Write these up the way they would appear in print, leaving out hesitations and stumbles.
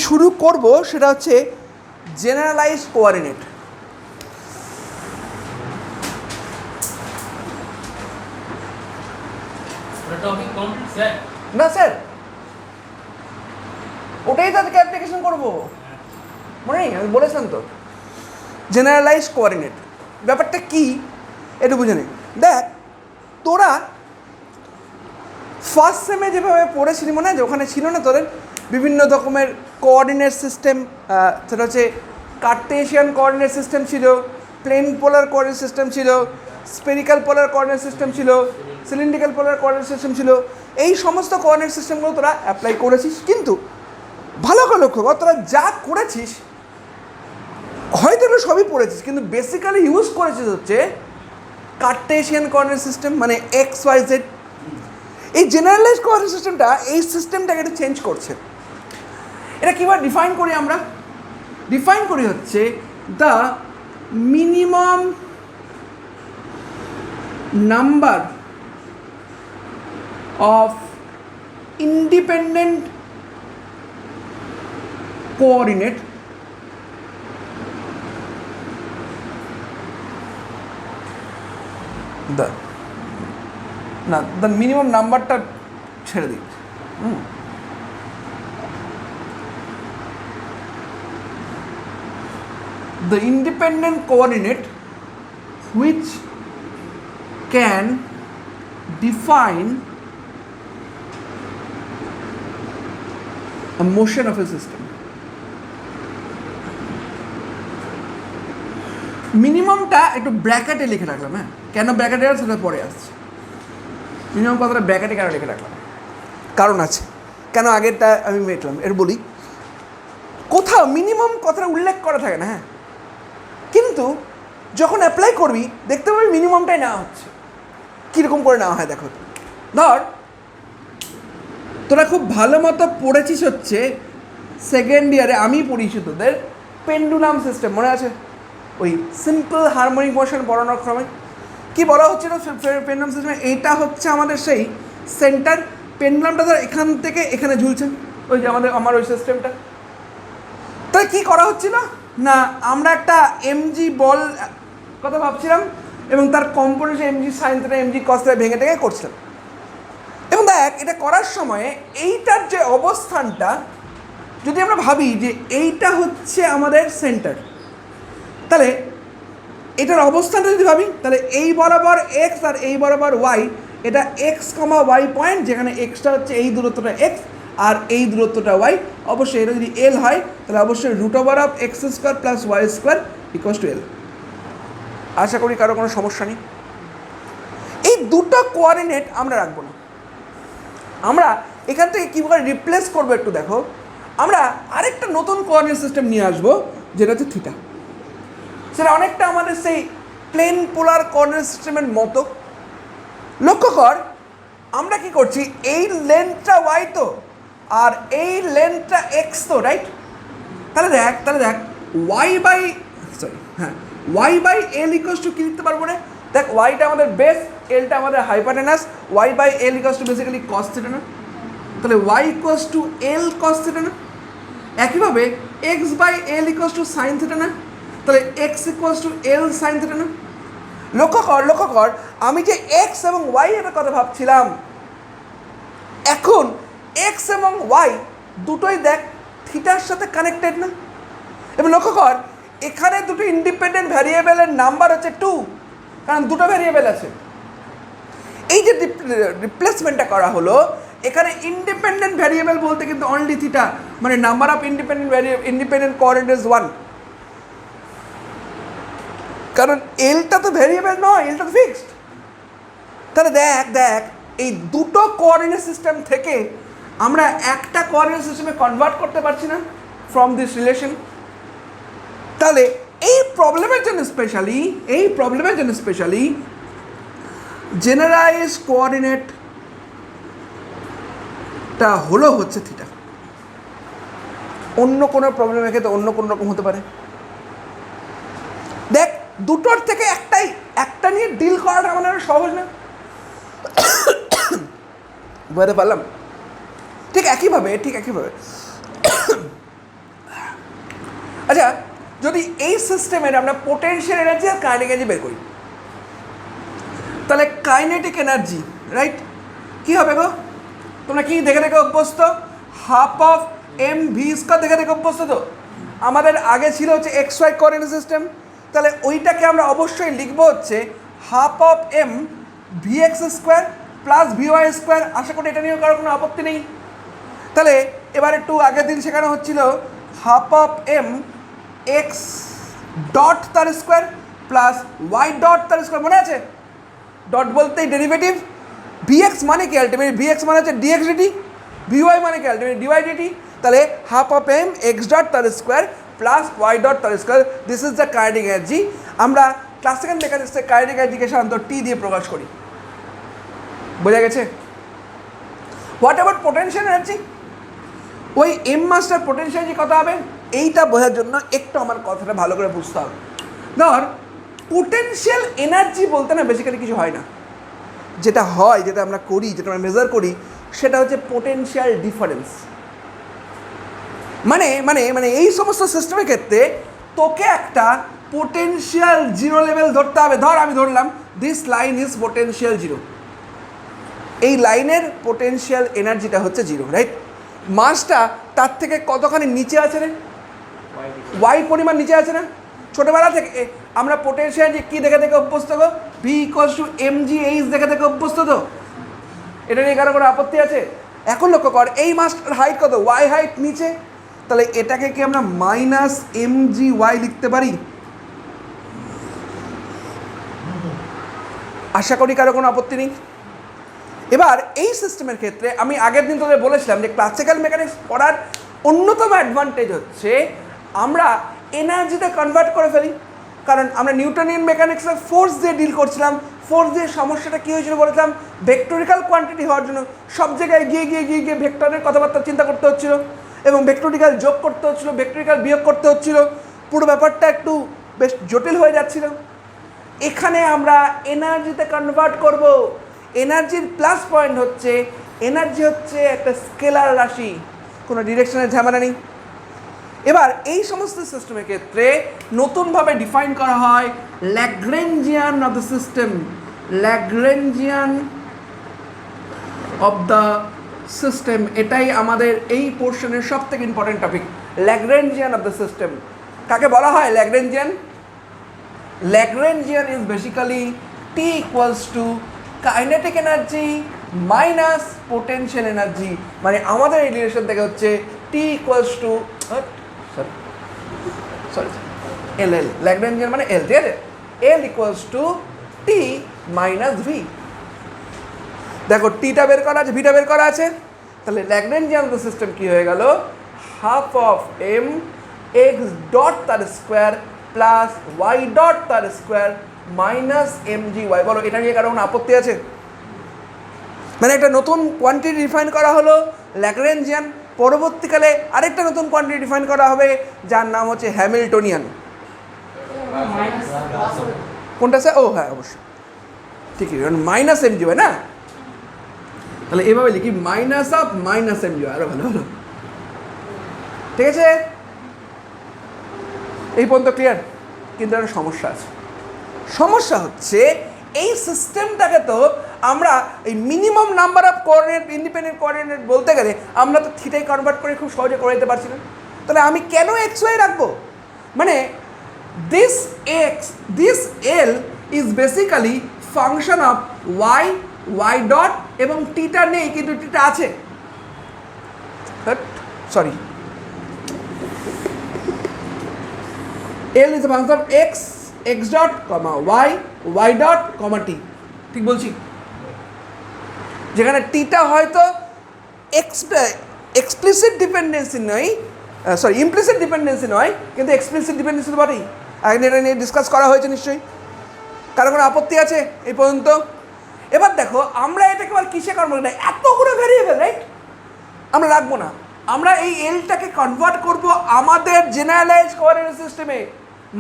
শুরু করব সেটা হচ্ছে জেনারেলাইজড কোঅর্ডিনেট। না স্যার, ওটাই তো আজকে অ্যাপ্লিকেশন করবো, মনে নেই? আমি বলেছিলাম তো জেনারেলাইজড কোঅর্ডিনেট ব্যাপারটা কি একটু বুঝে নে। দেখ, তোরা ফার্স্ট সেমে যেভাবে পড়েছিলি মনে হয় যে ওখানে ছিল না তোদের বিভিন্ন রকমের কোঅর্ডিনেট সিস্টেম, সেটা হচ্ছে কার্টেশিয়ান কোঅর্ডিনেট সিস্টেম ছিল, প্লেন পোলার কোঅর্ডিনেট সিস্টেম ছিল, স্পেরিক্যাল পোলার কোঅর্ডিনেট সিস্টেম ছিল, সিলিন্ড্রিক্যাল পোলার কোঅর্ডিনেট সিস্টেম ছিল। এই সমস্ত কোঅর্ডিনেট সিস্টেমগুলো তোরা অ্যাপ্লাই করেছিস, কিন্তু ভালো করে লক্ষ্য কর তোরা যা করেছিস হয়তো এগুলো সবই পড়েছিস, কিন্তু বেসিক্যালি ইউজ করেছিস হচ্ছে কার্টেশিয়ান কোঅর্ডিনেট সিস্টেম, মানে এক্স ওয়াই জেড। এই জেনারেলাইজ কোঅর্ডিনেট সিস্টেমটা এই সিস্টেমটাকে একটু চেঞ্জ করছে। এটা কীভাবে ডিফাইন করি আমরা? ডিফাইন করি হচ্ছে the minimum number of independent coordinate the minimum নাম্বারটা ছেড়ে দিই। The independent coordinate which can define a motion of a system. মিনিমামটা একটু ব্র্যাকেটে লিখে রাখলাম। হ্যাঁ, কেন ব্র্যাকেটে আছে সেটা পরে আসছে। মিনিমাম কথাটা ব্র্যাকেটে কেন লিখে রাখলাম? কারণ আছে। কেন আগেরটা আমি মেটলাম এর বলি। কোথাও মিনিমাম কথাটা উল্লেখ করা থাকে না, হ্যাঁ, কিন্তু যখন অ্যাপ্লাই করবি দেখতে পাবি মিনিমামটাই নেওয়া হচ্ছে। কীরকম করে নেওয়া হয় দেখো। ধর তোরা খুব ভালো মতো পড়েছিস হচ্ছে সেকেন্ড ইয়ারে, আমি পড়িয়েছি তোদের পেন্ডুলাম সিস্টেম, মনে আছে? ওই সিম্পল হারমোনিক মোশন পড়ানোর সময় কী বলা হচ্ছিল পেন্ডুলাম সিস্টেমে? এইটা হচ্ছে আমাদের সেই সেন্টার। পেন্ডুলামটা ধর এখান থেকে এখানে ঝুলছে, ওই যে আমার ওই সিস্টেমটা। তাই কী করা হচ্ছিল না, আমরা একটা এমজি বল কথা ভাবছিলাম এবং তার component MG sine theta MG cos theta ভেঙে টেঙে করছিলাম। এবং দেখ, এটা করার সময়ে এইটার যে অবস্থানটা যদি আমরা ভাবি যে এইটা হচ্ছে আমাদের সেন্টার, তাহলে এটার অবস্থানটা যদি ভাবি তাহলে এই বরাবর এক্স আর এই বরাবর ওয়াই, এটা এক্স কমা ওয়াই পয়েন্ট, যেখানে এক্সটা হচ্ছে এই দূরত্বটা এক্স আর এই দূরত্বটা ওয়াই। অবশ্যই এটা যদি এল হয় তাহলে অবশ্যই root over of X square plus Y square equals to L. আশা করি কারো কোনো সমস্যা নেই। এই দুটো কোঅর্ডিনেট আমরা রাখবো না, আমরা এখান থেকে কীভাবে রিপ্লেস করবো একটু দেখো। আমরা আরেকটা নতুন কোঅর্ডিনেট সিস্টেম নিয়ে আসবো, যেটা হচ্ছে থিটা। সেটা অনেকটা আমাদের সেই প্লেন পোলার কোঅর্ডিনেট সিস্টেমের মতো। লক্ষ্য কর আমরা কি করছি, এই লেন্থটা ওয়াই তো আর এই লেন্থটা এক্স তো, রাইট? তাহলে দেখ Y by Y by L equals to কী লিখতে পারবো রে? দেখ, ওয়াইটা আমাদের বেস, এলটা আমাদের hypotenuse, Y by L equals to basically cos theta না? তাহলে Y equals to L cos theta না? একইভাবে X by L equals to sine theta না? তাহলে X equals to L sine theta না? লক্ষ্য কর আমি যে এক্স এবং ওয়াই এর কথা ভাবছিলাম, এখন এক্স এবং ওয়াই দুটোই দেখ থিটার সাথে কানেক্টেড না? এবং লক্ষ্য কর এখানে দুটো ইন্ডিপেন্ডেন্ট ভ্যারিয়েবলের নাম্বার হচ্ছে 2, কারণ দুটো ভ্যারিয়েবল আছে। এই যে রিপ্লেসমেন্টটা করা হলো, এখানে ইন্ডিপেন্ডেন্ট ভ্যারিয়েবল বলতে কিন্তু অনলি থিটা, মানে number of independent coordinate is 1, কারণ এলটা তো ভ্যারিয়েবল নয়, এলটা তো ফিক্সড। তাহলে দেখ এই দুটো কোঅর্ডিনেট সিস্টেম থেকে আমরা একটা কোঅর্ডিনেট সিস্টেমে কনভার্ট করতে পারছি না ফ্রম দিস রিলেশন। তাহলে এই প্রবলেমের জন্য স্পেশালি জেনারেলাইজড কোঅর্ডিনেটটা হচ্ছে থিটা। অন্য কোনো প্রবলেমের ক্ষেত্রে অন্য কোনো রকম হতে পারে। দেখ, দুটোর থেকে একটা নিয়ে ডিল করাটা আমাদের সহজ না, বুঝতে পারলাম? ঠিক একইভাবে আচ্ছা, যদি এই সিস্টেমের আমরা পোটেনশিয়াল এনার্জি আর কাইনেটিক এনার্জি বের করি, তাহলে কাইনেটিক এনার্জি রাইট কী হবে গো? তোমরা কি দেখে দেখে অভ্যস্ত? Half of M V square দেখে দেখে অভ্যস্ত তো। আমাদের আগে ছিল হচ্ছে এক্স ওয়াই কোঅর্ডিনেট সিস্টেম, তাহলে ওইটাকে আমরা অবশ্যই লিখবো হচ্ছে half of M V X square plus V Y square. আশা করি এটা নিয়েও কারো কোনো আপত্তি নেই। তাহলে এবার একটু আগের দিন শেখানো হচ্ছিল half of M x dot তার স্কোয়ার প্লাস ওয়াই ডট তার স্কোয়ার, মনে আছে? ডট বলতেই ডেরিভেটিভ, ভিএক্স মানে কি আলটিমেটলি ভিএক্স মানে হচ্ছে ডিএক্স ডিটি, ভিওয়াই মানে কি আলটিমেটলি ডিওয়াই ডিটি। তাহলে half of M x dot তার স্কোয়ার প্লাস ওয়াই ডট তার square, this is the kinetic energy. আমরা ক্লাসিক্যাল মেকানিক্সে কাইনেটিক এনার্জিকে সাধারণত টি দিয়ে প্রকাশ করি। বোঝা গেছে? What about potential energy? ওই এম মাস্টার পোটেনশিয়াল এনার্জি কত হবে এইটা বোঝার জন্য একটু আমার কথাটা ভালো করে বুঝতে হবে। ধর পোটেনশিয়াল এনার্জি বলতে না বেসিক্যালি কিছু হয় না, যেটা হয়, যেটা আমরা করি, যেটা আমরা মেজার করি, সেটা হচ্ছে পোটেনশিয়াল ডিফারেন্স। মানে মানে মানে এই সমস্ত সিস্টেমের ক্ষেত্রে তোকে একটা পোটেনশিয়াল জিরো লেভেল ধরতে হবে। ধর আমি ধরলাম this line is potential zero, এই লাইনের পোটেনশিয়াল এনার্জিটা হচ্ছে জিরো, রাইট? মাসটা তার থেকে কতখানি নিচে আছে রে? ওয়াই পরিমাণ নিচে আছে না? ছোটোবেলা থেকে আমরা পোটেনশিয়াল যে কী দেখে দেখে অভ্যস্ত গো? V equals to M G H দেখে দেখে অভ্যস্ত তো। এটা নিয়ে কারো কোনো আপত্তি আছে? এখন লক্ষ্য কর এই মাসটার হাইট কত? ওয়াই হাইট নিচে, তাহলে এটাকে কি আমরা মাইনাস এম জি ওয়াই লিখতে পারি? আশা করি কারো কোনো আপত্তি নেই। এবার এই সিস্টেমের ক্ষেত্রে আমি আগের দিন তোদের বলেছিলাম যে ক্লাসিক্যাল মেকানিক্স পড়ার অন্যতম অ্যাডভান্টেজ হচ্ছে আমরা এনার্জিতে কনভার্ট করে ফেলি। কারণ আমরা নিউটনিয়ান মেকানিক্সের ফোর্স দিয়ে ডিল করছিলাম, ফোর্স দিয়ে সমস্যাটা কী হয়েছিল বলেছিলাম, ভেক্টোরিক্যাল কোয়ান্টিটি হওয়ার জন্য সব জায়গায় গিয়ে গিয়ে গিয়ে গিয়ে ভেক্টরের কথাবার্তা চিন্তা করতে হচ্ছিলো এবং ভেক্টোরিক্যাল যোগ করতে হচ্ছিলো, ভেক্টোরিক্যাল বিয়োগ করতে হচ্ছিলো, পুরো ব্যাপারটা একটু বেশ জটিল হয়ে যাচ্ছিল। এখানে আমরা এনার্জিতে কনভার্ট করব। এনার্জির প্লাস পয়েন্ট হচ্ছে এনার্জি হচ্ছে একটা স্কেলার রাশি, কোনো ডিরেকশনের ঝামেলা নেই। এবার এই সমস্ত সিস্টেমের ক্ষেত্রে নতুনভাবে ডিফাইন করা হয় Lagrangian of the system, Lagrangian of the system. এটাই আমাদের এই পোর্শনের সব থেকে important topic, Lagrangian of the system. কাকে বলা হয় Lagrangian? Lagrangian is basically T equals to kinetic energy minus potential energy. মানে আমাদের এই রিলেশন থেকে হচ্ছে টি ইকুয়ালস টু এল এল, ল্যাগ্রেঞ্জিয়ান মানে এল, ঠিক আছে? L equals to T minus V. দেখো টিটা বের করা আছে, ভিটা বের করা আছে, তাহলে ল্যাগ্রেঞ্জিয়ান সিস্টেম কি হয়ে গেল? Half of M x dot তার স্কোয়ার প্লাস ওয়াই ডট তার square minus M g y. বলো এটা নিয়ে কারো কোনো আপত্তি আছে? মানে একটা নতুন কোয়ান্টিটি ডিফাইন করা হলো ল্যাগ্রেঞ্জিয়ান, পরবর্তীকালে আরেকটা নতুন কোয়ান্টিটি ডিফাইন করা হবে যার নাম হচ্ছে হ্যামিল্টনিয়ান। কোনটা স্যার? ও হ্যাঁ অবশ্যই ঠিকই, মাইনাস এম জি ওয়াই না? তাহলে এভাবে লিখি minus of minus M g y, আরো ভালো হলো। ঠিক আছে, এই পর্যন্ত ক্লিয়ার? কিন্তু একটা সমস্যা আছে। সমস্যা হচ্ছে এই সিস্টেমটাকে তো আমরা এই minimum number of coordinate, independent coordinate বলতে গেলে আমরা তো থিটাই কনভার্ট করে খুব সহজে করে দিতে পারছি না। তাহলে আমি কেন এক্স ওয়াই রাখবো? মানে this x, this L is basically function of y, y dot এবং টিটা নেই কিন্তু টিটা আছে। Sorry, L is a function of x, x dot, comma y, y dot, comma t। ঠিক বলছি? যেখানে টিটা হয়তো এক্সপ্লিসিট ডিপেন্ডেন্সি নয়, সরি ইমপ্লিসিট ডিপেন্ডেন্সি নয়, কিন্তু এক্সপ্লিসিট ডিপেন্ডেন্সি তো বটেই। আগে এটা নিয়ে ডিসকাস করা হয়েছে নিশ্চয়ই। কারো কোনো আপত্তি আছে এই পর্যন্ত? এবার দেখো আমরা এটাকে আবার কিসে কনভার্ট করব? এতগুলো ভেরিয়েবল, রাইট? আমরা রাখবো না, আমরা এই এলটাকে কনভার্ট করব আমাদের জেনারেলাইজ কোঅর্ডিনেট সিস্টেমে,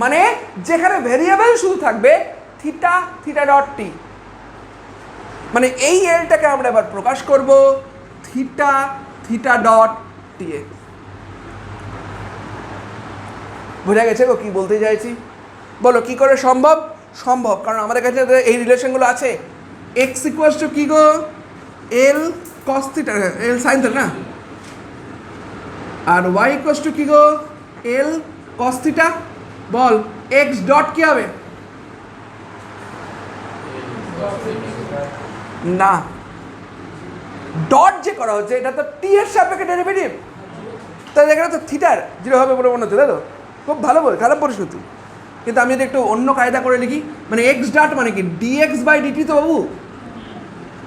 মানে যেখানে ভেরিয়েবল শুধু থাকবে থিটা, থিটা ডট টি। মানে এই এলটাকে আমরা এবার প্রকাশ করব থিটা, থিটা ডট টি এ। বোঝা গেছে গো কী বলতে চাইছি? বলো কী করে সম্ভব? সম্ভব, কারণ আমাদের কাছে এই রিলেশনগুলো আছে। এক্স ইকুয়ালস টু কী গো? L cos theta, L sine theta না, আর ওয়াই ইকুয়ালস টু কী গো? L cos theta. বল এক্স ডট কী হবে? না, ডট যে করা হচ্ছে এটা তো টি এর সাপেক্ষে ডেরিভেটিভ, তাহলে এখানে তো থিটার জিরো হবে বলে মনে হচ্ছে, তাই তো? খুব ভালো বল, খারাপ বলিস তুই। কিন্তু আমি যদি একটু অন্য কায়দা করে লিখি, মানে এক্স ডট মানে কি? ডিএক্স বাই ডিটি তো বাবু।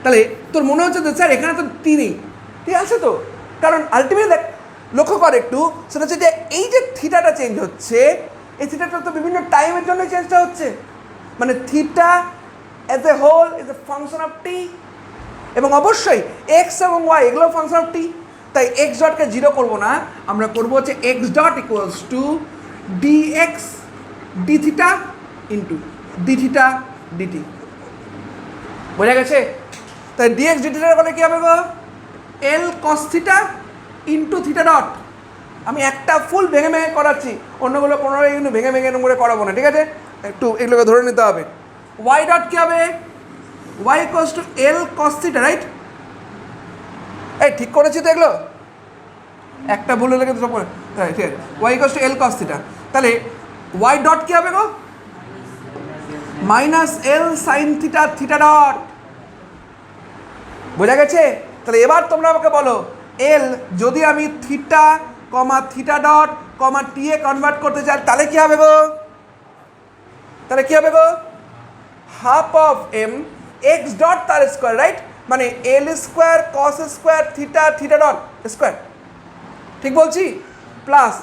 তাহলে তোর মনে হচ্ছে তো স্যার এখানে তো টি নেই, টি আছে তো, কারণ আলটিমেটলি দেখ, লক্ষ্য কর একটু, সেটা হচ্ছে যে এই যে থিটাটা চেঞ্জ হচ্ছে, এই থিটাটা তো বিভিন্ন টাইমের জন্য চেঞ্জটা হচ্ছে, মানে theta as a whole is a function of T, এবং অবশ্যই এক্স এবং ওয়াই এগুলো ফাংশন অফ টি। তাই এক্স ডটকে জিরো করবো না, আমরা করবো হচ্ছে x dot equals to d x d theta into d theta dt. বোঝা গেছে? তাই ডি এক্স ডি থিটার বলে কী হবে গো? L cos theta into theta dot. আমি একটা ফুল ভেঙে ভেঙে করাচ্ছি, অন্যগুলো কোনোভাবে কিন্তু ভেঙে ভেঙে এরকম করে করাবো না, ঠিক আছে? একটু এগুলোকে ধরে নিতে হবে। ওয়াই ডট কী হবে? Y equals to L cos theta, right? এই ঠিক করেছি তো এগুলো? একটা ভুল হলে কিন্তু সব ঠিক আছে। Y equals to L cos theta, তাহলে ওয়াই ডট কী হবে গো? Minus L sine theta theta dot. বোঝা গেছে? তাহলে এবার তোমরা আমাকে বলো, এল যদি আমি theta comma theta dot comma T এ কনভার্ট করতে চাই তাহলে কী হবে গো? তাহলে কী হবে গো? Half of M x dot তার স্কোয়ার, রাইট? মানে L square cos square theta theta dot square, ঠিক বলছি? প্লাস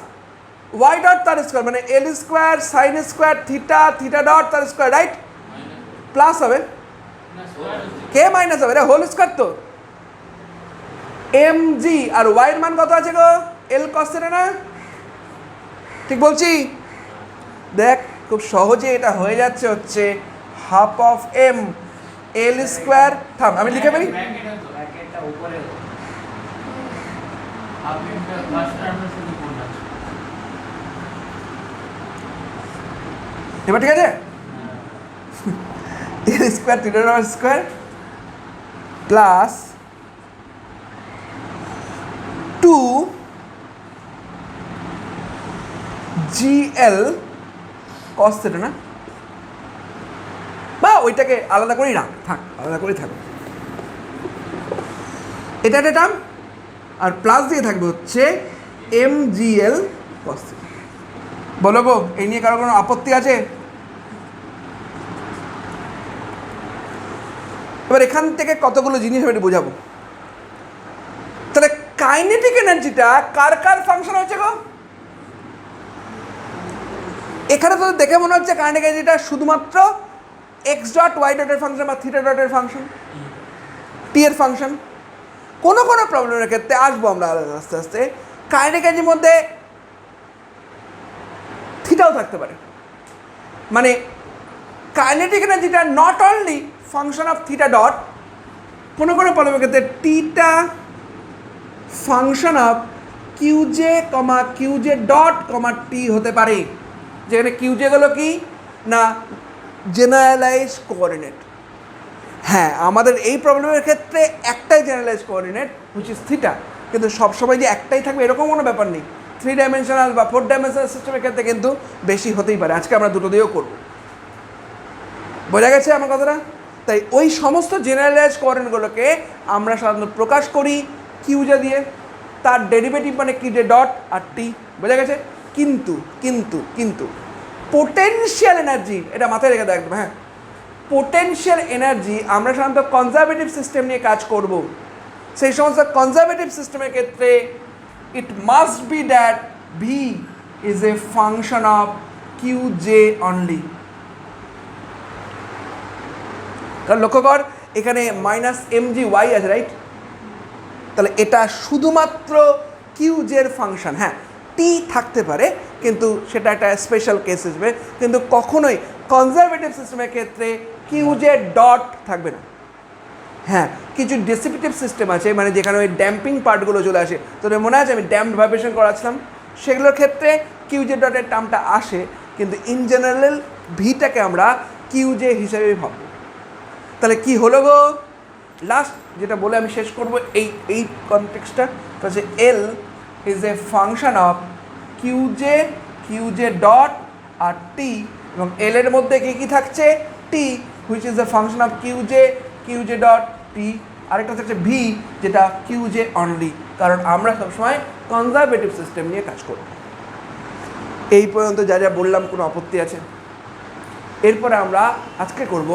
ওয়াই ডট তার স্কোয়ার মানে L square sine square theta theta dot তার স্কোয়ার, রাইট? প্লাস হবে কে মাইনাস হবে, এটা হোল স্কোয়ার তো। এম জি আর ওয়াইয়ের মান কত আছে গো? এল কস থিটা না, ঠিক বলছি? দেখ খুব সহজে এটা হয়ে যাচ্ছে হচ্ছে half of M L square, থাম আমি লিখে ফেলি, এবার ঠিক আছে? L square theta dot square plus 2 GL cos থিটা না, বা ওইটাকে আলাদা করেই রাখ, থাক আলাদা করেই থাকবে, এটা একটা টার্ম, আর প্লাস দিয়ে থাকবে হচ্ছে MGL cos থিটা। বলো গো এই নিয়ে কারো কোনো আপত্তি আছে? এবার এখান থেকে কতগুলো জিনিস আমি একটু বোঝাবো। তাহলে কাইনেটিক এনার্জিটা কার কার ফাংশন হচ্ছে গো? এখানে তো দেখে মনে হচ্ছে কাইনেটিক এনার্জিটা শুধুমাত্র এক্স ডট ওয়াই ডটের ফাংশন বা থিটা ডটের ফাংশন, টি এর ফাংশন। কোনো কোনো প্রবলেমের ক্ষেত্রে আসবো আমরা আস্তে আস্তে, কাইনেটিক এনার্জির মধ্যে থিটাও থাকতে পারে, মানে কাইনেটিক এনার্জিটা not only function of theta dot, কোনো কোনো প্রবলেমের ক্ষেত্রে টিটা function of Q J comma Q J dot comma T হতে পারে, যেখানে কিউজে গুলো কি না জেনারেলাইজ কোঅর্ডিনেট। হ্যাঁ আমাদের এই প্রবলেমের ক্ষেত্রে একটাই generalize coordinate which is theta, কিন্তু সবসময় যে একটাই থাকবে এরকম কোনো ব্যাপার নেই। 3 ডাইমেনশনাল বা 4 ডাইমেনশনাল সিস্টেমের ক্ষেত্রে কিন্তু বেশি হতেই পারে, আজকে আমরা দুটো দিয়েও করব। বোঝা গেছে আমার কথাটা? তাই ওই সমস্ত জেনারেলাইজ কোঅর্ডিনেটগুলোকে আমরা সাধারণত প্রকাশ করি কিউজে দিয়ে, তার ডেরিভেটিভ মানে কিউজে ডট আর টি। বোঝা গেছে? কিন্তু কিন্তু কিন্তু পোটেনশিয়াল এনার্জি, এটা মাথায় রেখে দেখবেন, হ্যাঁ পোটেনশিয়াল এনার্জি আমরা সাধারণত কনজারভেটিভ সিস্টেম নিয়ে কাজ করব। সেই সমস্ত কনজারভেটিভ সিস্টেমের ক্ষেত্রে it must be that V is a function of q j only. কারণ লক্ষ্য কর এখানে মাইনাস এম জি ওয়াই আছে, রাইট? তাহলে এটা শুধুমাত্র কিউ জের ফাংশন। হ্যাঁ টি থাকতে পারে কিন্তু সেটা একটা স্পেশাল কেস হিসেবে, কিন্তু কখনোই কনজারভেটিভ সিস্টেমের ক্ষেত্রে কিউ জে ডট থাকবে না। হ্যাঁ কিছু ডিসিপিটিভ সিস্টেম আছে মানে যেখানে ওই ড্যাম্পিং পার্টগুলো চলে আসে, তোদের মনে আছে আমি ড্যাম্পড ভাইব্রেশন করাচ্ছিলাম, সেগুলোর ক্ষেত্রে কিউজে ডটের টার্মটা আসে, কিন্তু ইন জেনারেল ভিটাকে আমরা কিউজে হিসেবেই ভাববো। তাহলে কি হলো গো, লাস্ট যেটা বলে আমি শেষ করবো এই কনটেক্সটটা, হচ্ছে L is a function of Q J dot আর টি, এবং এল এর মধ্যে কী থাকছে, T, which is a function of Q J dot T. আরেকটা হচ্ছে ভি, যেটা কিউজে অনলি, কারণ আমরা সবসময় কনজারভেটিভ সিস্টেম নিয়ে কাজ করব। এই পর্যন্ত যা যা বললাম কোনো আপত্তি আছে? এরপরে আমরা আজকে করব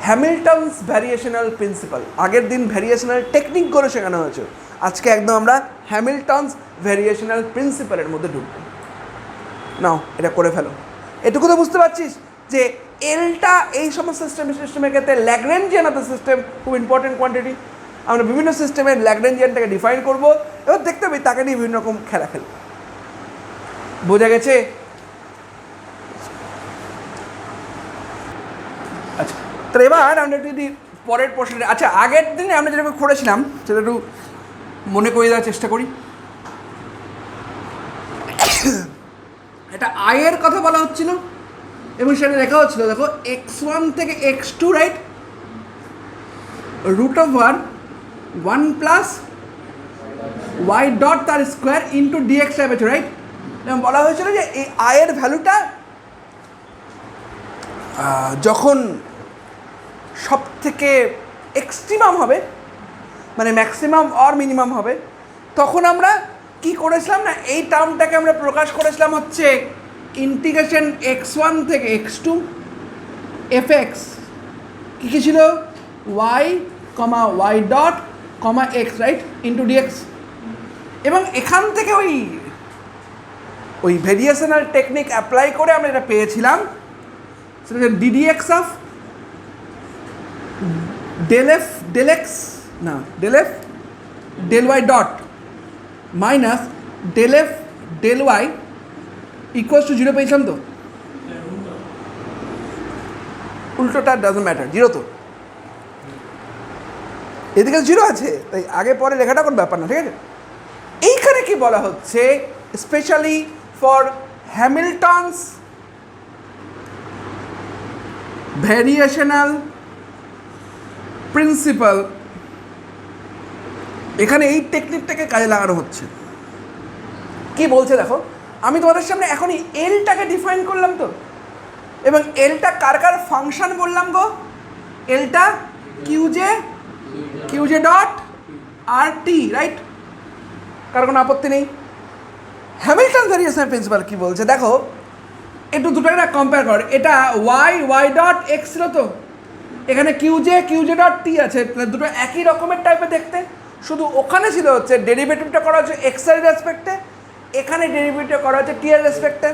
হ্যামিল্টনস ভ্যারিয়েশনাল প্রিন্সিপাল। আগের দিন ভ্যারিয়েশনাল টেকনিকগুলো শেখানো হয়েছে, আজকে একদম আমরা হ্যামিল্টনস ভ্যারিয়েশনাল প্রিন্সিপালের মধ্যে ঢুকব। নাও এটা করে ফেলো। এটুকু তো বুঝতে পারছিস যে এলটা এই সমস্ত সিস্টেমের ক্ষেত্রে ল্যাগ্রেঞ্জিয়ান অফ দ্য সিস্টেম খুব ইম্পর্টেন্ট কোয়ান্টিটি। আমরা বিভিন্ন সিস্টেমের ল্যাগ্রেঞ্জিয়ানটাকে ডিফাইন করব, এবার দেখতে হবে তাকে নিয়ে বিভিন্ন রকম খেলা খেলব। বোঝা গেছে? আচ্ছা, তাহলে এবার আমরা যদি পরের প্রশ্নটা, আচ্ছা আগের দিনে আমরা যেরকম করেছিলাম সেটা একটু মনে করে দেওয়ার চেষ্টা করি। এটা আয়ের কথা বলা হচ্ছিল এবং সেটা লেখা হচ্ছিল, দেখো x1 থেকে x2, right, root over 1 plus y dot তার স্কোয়ার ইন্টু ডিএক্স টাইপ আছে, রাইট। এবং বলা হয়েছিল যে এই আয়ের ভ্যালুটা যখন সব থেকে এক্সট্রিমাম হবে, মানে ম্যাক্সিমাম অর মিনিমাম হবে, তখন আমরা কি করেছিলাম না, এই টার্মটাকে আমরা প্রকাশ করেছিলাম হচ্ছে ইন্টিগ্রেশন x1 থেকে x2 fx কী ছিল, y dot x, right, into dx. এবং এখান থেকে ওই ভেরিয়েশনাল টেকনিক অ্যাপ্লাই করে আমরা এটা পেয়েছিলাম, সেটা হচ্ছে d dx of del y dot minus del y equals to 0 পেয়েছিলাম তো, উল্টোটা ডাজন্ট ম্যাটার, 0 তো, এদিকে 0 আছে, তাই আগে পরে লেখাটা কোনো ব্যাপার না, ঠিক আছে। এইখানে কি বলা হচ্ছে, স্পেশালি ফর হ্যামিল্টনস ভ্যারিয়েশনাল প্রিন্সিপাল, এখানে এই টেকনিকটাকে কাজে লাগানো হচ্ছে। কি বলছে দেখো, আমি তোমাদের সামনে এখনই এলটাকে ডিফাইন করলাম তো, এবং এলটা কার কার ফাংশন বললাম গো, এলটা কিউজে ডট আর টি, রাইট, কার কোনো আপত্তি নেই। হ্যামিল্টন ভ্যারিয়েশনাল প্রিন্সিপাল কি বলছে দেখো, একটু দুটো একটা কম্পেয়ার কর, এটা ওয়াই ডট এক্স ছিল তো, এখানে কিউজে ডট টি আছে, দুটো একই রকমের টাইপের দেখতে, শুধু ওখানে ছিল হচ্ছে ডেরিভেটিভটা করা হচ্ছে এক্স এর রেসপেক্টে, এখানে ডেরিভেটিভ করা হচ্ছে টি এর রেসপেক্টে।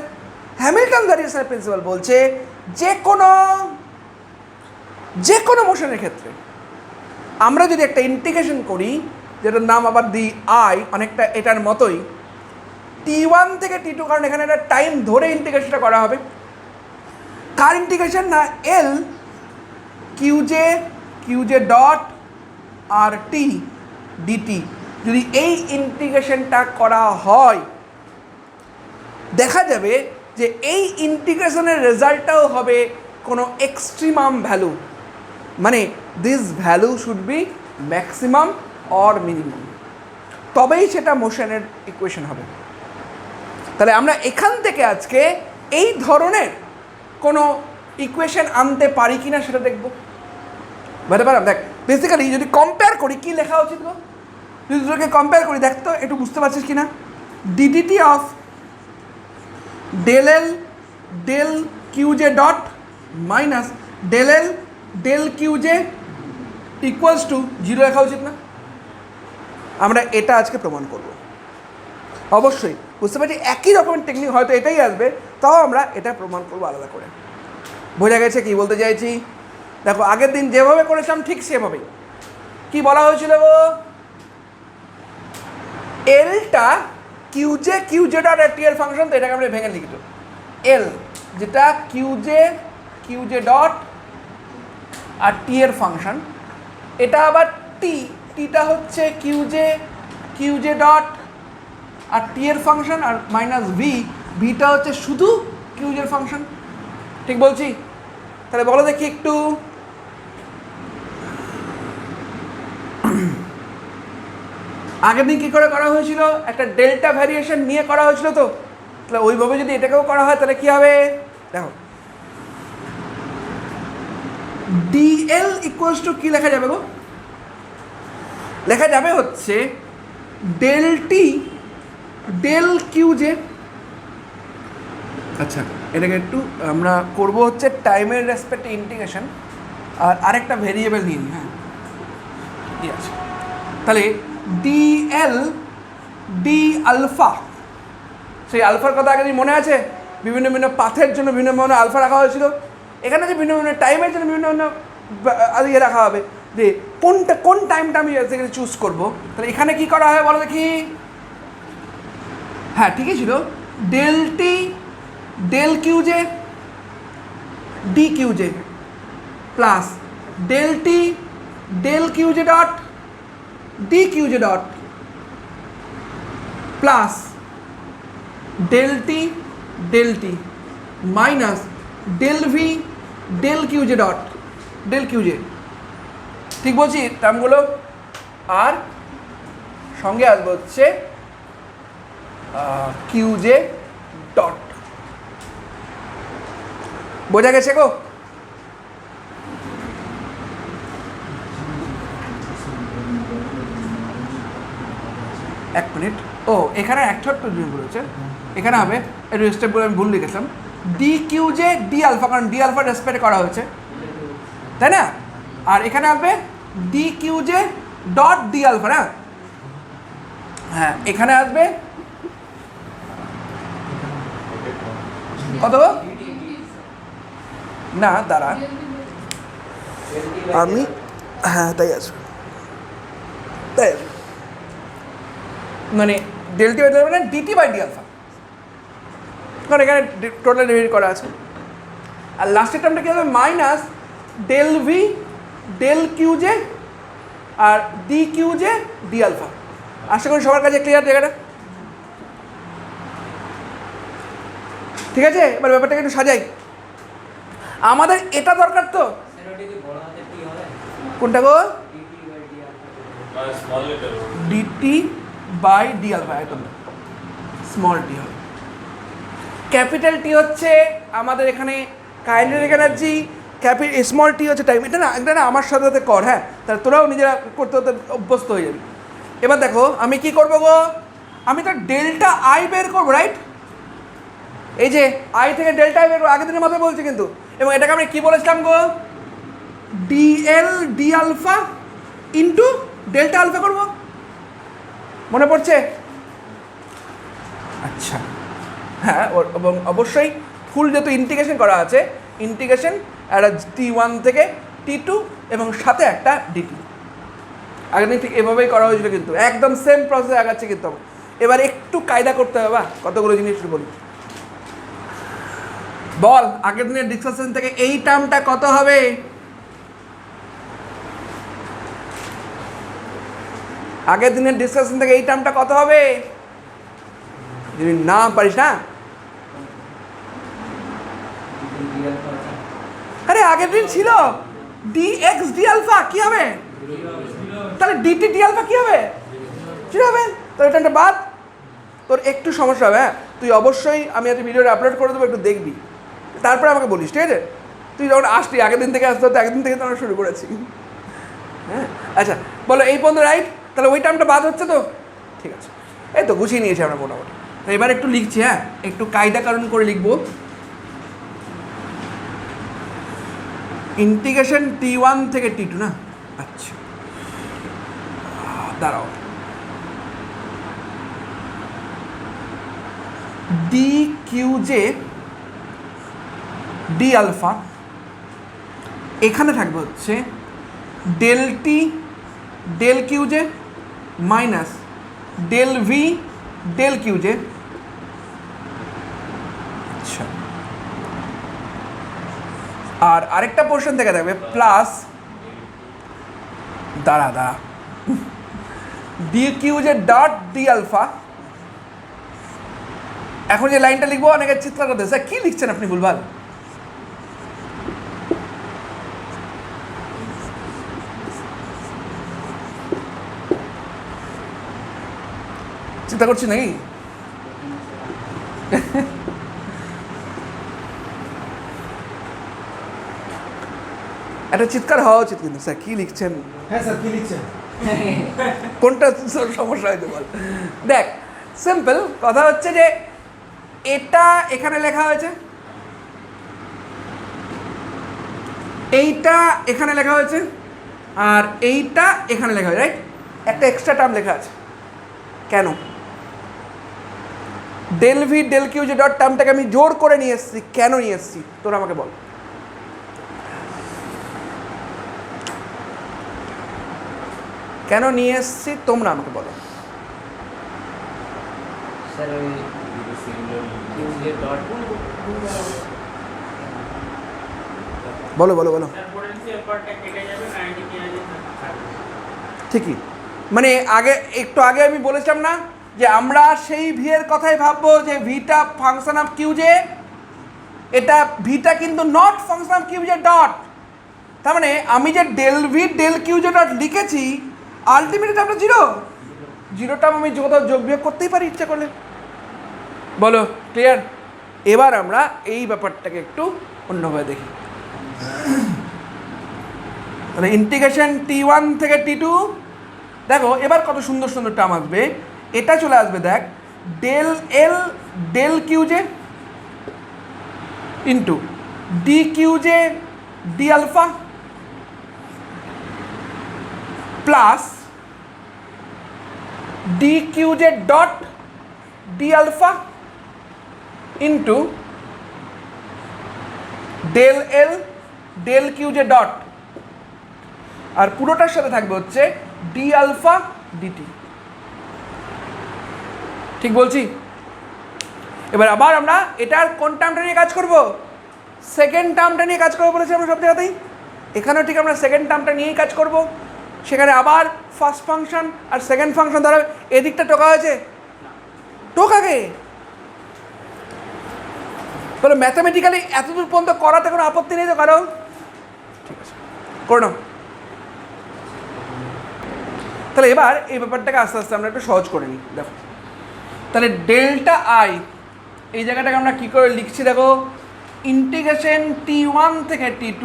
হ্যামিল্টন ভ্যারিয়েশনাল প্রিন্সিপাল বলছে যে কোনো মোশনের ক্ষেত্রে আমরা যদি একটা ইন্টিগ্রেশন করি, যেটার নাম আবার দিই আই, অনেকটা এটার মতোই, T1 থেকে T2, কারণ এখানে একটা টাইম ধরে ইন্টিগ্রেশনটা করা হবে, কার ইন্টিগ্রেশন না, এল কিউজে ডট আর টি ডিটি। যদি এই ইন্টিগ্রেশনটা করা হয়, দেখা যাবে যে এই ইন্টিগ্রেশনের রেজাল্টটাও হবে কোনো এক্সট্রিমাম ভ্যালু, মানে this value should be maximum or minimum, তবেই সেটা মোশনের ইকুয়েশন হবে। তাহলে আমরা এখান থেকে আজকে এই ধরনের কোনো ইকুয়েশন আনতে পারি কি না সেটা দেখব। বুঝতে পারলাম? দেখ, বেসিক্যালি যদি কম্পেয়ার করি, কি লেখা উচিত গো, যদি দুটোকে কম্পেয়ার করি, দেখ তো একটু বুঝতে পারছিস কি না, d d t of del q j dot minus del q j equals to 0 লেখা উচিত না? আমরা এটা আজকে প্রমাণ করব। অবশ্যই বুঝতে পারছি একই রকমের টেকনিক হয়তো এটাই আসবে, তাও আমরা এটা প্রমাণ করবো আলাদা করে। বোঝা গেছে কি বলতে চাইছি? দেখো, আগের দিন যেভাবে করেছিলাম ঠিক সেভাবেই। কি বলা হয়েছিল গো, এলটা কিউজে ডট টি এর ফাংশন, তো এটাকে আমরা ভেঙে লিখি তো, এল যেটা কিউজে ডট আর টি এর ফাংশন, এটা আবার টিটা হচ্ছে কিউজে ডট আর টি এর ফাংশন আর মাইনাস ভি, ভিটা হচ্ছে শুধু কিউজের ফাংশন। ঠিক বলছি? তাহলে বলো দেখি একটু, আগের দিন কী করে করা হয়েছিল? একটা ডেল্টা ভ্যারিয়েশন নিয়ে করা হয়েছিল তো, তাহলে ওইভাবে যদি এটাকেও করা হয় তাহলে কী হবে? দেখো ডিএল ইকুয়ালস টু কী লেখা যাবে গো? লেখা যাবে হচ্ছে ডেল টি ডেল কিউজে। আচ্ছা, এটাকে একটু আমরা করবো হচ্ছে টাইমের রেসপেক্টে ইন্টিগ্রেশন, আর আরেকটা ভেরিয়েবল নিয়ে নিই। হ্যাঁ ঠিক আছে, তাহলে ডিএল ডি আলফা, সেই আলফার কথা আগে মনে আছে? বিভিন্ন বিভিন্ন পাথের জন্য বিভিন্ন বিভিন্ন আলফা রাখা হয়েছিল। এখানে যে ভিন্ন ভিন্ন টাইমের জন্য বিভিন্ন ভিন্ন ইয়ে রাখা হবে, যে কোন টাইমটা আমি সেখানে চুজ করবো। তাহলে এখানে কি করা হয় বলো দেখি? হ্যাঁ ঠিকই ছিল, del T del q j d q j plus del T del q j dot d q j dot plus del T minus del V del q j dot del q j. ঠিক বলছি টার্মগুলো? আর সঙ্গে আসবো হচ্ছে কিউজে ডট। বোঝা গেছে গো? এক মিনিট, ও এখানে এক ছোট্ট জিনিস বলেছে, এখানে হবে একটু স্টেপগুলো আমি ভুল লিখেছিলাম, ডি কিউজে ডি আলফা, কারণ ডি আলফা রেসপেক্ট করা হয়েছে তাই না? আর এখানে আসবে D q j dot d alpha না? হ্যাঁ এখানে আসবে কত না, দাঁড়া আমি, হ্যাঁ তাই আসবে, তাই মানে ডেলটি বাই মানে ডিটি বাই ডি আলফা, কারণ এখানে টোটাল ডিভাইড করা আছে। আর লাস্টের টার্মটা কী হবে? মাইনাস ডেল ভি ডেল কিউজে আর ডি কিউজে ডি আলফা। আশা করি সবার কাছে ক্লিয়ার জায়গাটা? ঠিক আছে, এবার ব্যাপারটাকে একটু সাজাই। আমাদের এটা দরকার তো, কোনটা গো? ডিটি বাই ডি আলফা, একদম স্মল টি হবে। ক্যাপিটাল টি হচ্ছে আমাদের এখানে কাইনেটিক এনার্জি, স্মল টি হচ্ছে টাইম। এটা না আমার সাথে সাথে কর, হ্যাঁ তাহলে তোরাও নিজেরা করতে করতে অভ্যস্ত হয়ে যাবি। এবার দেখো আমি কি করবো গো? আমি তো ডেল্টা আই বের করবো, রাইট? এই যে আই থেকে ডেল্টা আই বের করবো, আগের দিনের মতো বলছি কিন্তু। এবং এটাকে আমি কি বলেছিলাম গো? D L d alpha into delta alpha করবো, মনে পড়ছে? আচ্ছা হ্যাঁ, এবং অবশ্যই ফুল যেহেতু ইন্টিগ্রেশন করা আছে, ইন্টিগ্রেশন একটা T1 থেকে T2 এবং সাথে একটা ডিটি। আগের দিন ঠিক এভাবেই করা হয়েছিল, কিন্তু একদম সেম প্রসেসে আগাচ্ছে কিন্তু। এবার একটু কায়দা করতে হবে, বা কতগুলো জিনিস বলি। বল আগের দিনের ডিসকাশন থেকে এই টার্মটা কত হবে? আগের দিনের ডিসকাশন থেকে এই টার্মটা কত হবে? যদি না পারিস না, আরে আগের দিন ছিল ডি এক্স ডি আলফা, কি হবে? তাহলে ডিটি ডি আলফা কি হবে? কি হবে? তো এটা বাদ, তোর একটু সমস্যা হবে। হ্যাঁ তুই অবশ্যই, আমি আজকে ভিডিওটা আপলোড করে দেবো, একটু দেখবি, তারপরে আমাকে বলিস, ঠিক আছে? তুই যখন আসলি আগের দিন থেকে আসতে হতো, একদিন থেকে তো আমরা শুরু করেছি। হ্যাঁ আচ্ছা বলো এই পর্যন্ত রাইট? তাহলে ওই টাইমটা বাদ হচ্ছে তো? ঠিক আছে, এই তো গুছিয়ে নিয়েছি আমরা মোটামুটি। তো এবার একটু লিখছি, হ্যাঁ একটু কায়দা কারণ করে লিখবো। ইন্টিগ্রেশন T1 থেকে T2 না? আচ্ছা দাঁড়াও, ডি কিউজে ডি আলফা, এখানে থাকবে হচ্ছে del T del q j minus del V del q j. আচ্ছা, আর আরেকটা পোর্শন থেকে থাকবে প্লাস, দাঁড়া d q j dot d alpha এখন যে লাইনটা লিখবো অনেকে চিৎকার করতে, স্যার কী লিখছেন আপনি ভুলভাল? চিন্তা করছি নাকি? একটা চিৎকার হওয়া উচিত কিন্তু, স্যার কী লিখছেন? হ্যাঁ স্যার কী লিখছেন? কোনটা সমস্যা হয়তো বল। দেখ সিম্পল কথা হচ্ছে যে এটা এখানে লেখা হয়েছে, এইটা এখানে লেখা হয়েছে, আর এইটা এখানে লেখা হয়েছে, রাইট? একটা এক্সট্রা টার্ম লেখা আছে কেন? ডেল ভি ডেল কিউ যে ডট টার্মটাকে আমি জোর করে নিয়ে এসেছি, কেন নিয়ে এসেছি তোরা আমাকে বল। কেন নিয়ে এসেছি তোমরা আমাকে বলো। বলো বলো বলো। ঠিকই, মানে আগে একটু আগে আমি বলেছিলাম না যে আমরা সেই ভি এর কথাই ভাববো যে ভিটা ফাংশন অফ কিউ জে, এটা ভিটা কিন্তু not function of q j dot. তার মানে আমি যে del V del q j dot লিখেছি আলটিমেটলি আমরা জিরো, জিরোটা আমি কোথাও যোগ বিয়োগ করতেই পারি ইচ্ছা করলে। বলো ক্লিয়ার? এবার আমরা এই ব্যাপারটাকে একটু অন্যভাবে দেখি। মানে ইন্টিগ্রেশন T1 থেকে T2, দেখো এবার কত সুন্দর সুন্দর টার্ম আসবে। এটা চলে আসবে দেখ, del L del q j into d q j d alpha plus d q j dot d alpha into del L del q j dot, আর পুরোটার সাথে থাকবে হচ্ছে ডি আলফা ডিটি। ঠিক বলছি? এবার আবার আমরা এটার কোন টার্মটা নিয়ে কাজ করব? সেকেন্ড টার্মটা নিয়ে কাজ করবো বলেছি আমরা সব জায়গাতেই। এখানেও ঠিক আমরা সেকেন্ড টার্মটা নিয়েই কাজ করব। সেখানে আবার ফার্স্ট ফাংশন আর সেকেন্ড ফাংশন ধরো এদিকটা টোকা হয়েছে, টোকাকে তাহলে ম্যাথামেটিক্যালি এতদূর পর্যন্ত করাতে কোনো আপত্তি নেই তো কারণ? ঠিক আছে, করে নাও। তাহলে এবার এই ব্যাপারটাকে আস্তে আস্তে আমরা একটু সহজ করে নিই। দেখো তাহলে ডেল্টা আই এই জায়গাটাকে আমরা কী করে লিখছি দেখো, ইন্টিগ্রেশন T1 থেকে T2,